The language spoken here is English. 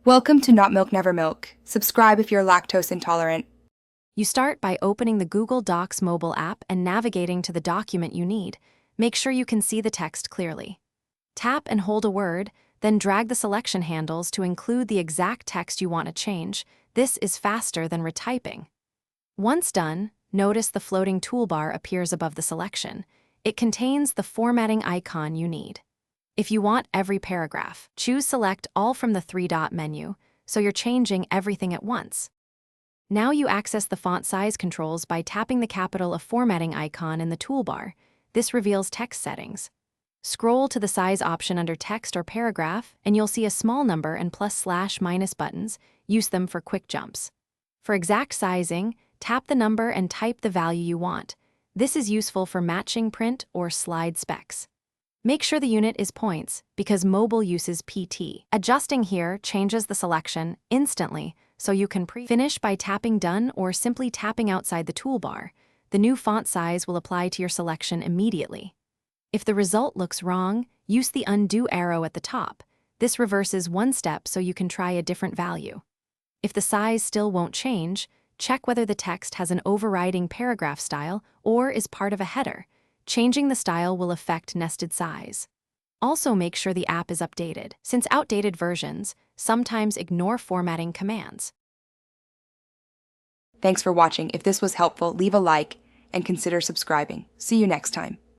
Welcome to Not Milk Never Milk. Subscribe if you're lactose intolerant. You start by opening the Google Docs mobile app and navigating to the document you need. Make sure you can see the text clearly. Tap and hold a word, then drag the selection handles to include the exact text you want to change. This is faster than retyping. Once done, notice the floating toolbar appears above the selection. It contains the formatting icon you need. If you want every paragraph, choose Select All from the three-dot menu, so you're changing everything at once. Now you access the font size controls by tapping the capital of formatting icon in the toolbar. This reveals text settings. Scroll to the size option under text or paragraph, and you'll see a small number and +/- buttons. Use them for quick jumps. For exact sizing, tap the number and type the value you want. This is useful for matching print or slide specs. Make sure the unit is points, because mobile uses PT. Adjusting here changes the selection instantly, so you can finish by tapping Done or simply tapping outside the toolbar. The new font size will apply to your selection immediately. If the result looks wrong, use the undo arrow at the top. This reverses one step so you can try a different value. If the size still won't change, check whether the text has an overriding paragraph style or is part of a header. Changing the style will affect nested size. Also make sure the app is updated, since outdated versions sometimes ignore formatting commands. Thanks for watching. If this was helpful, leave a like and consider subscribing. See you next time.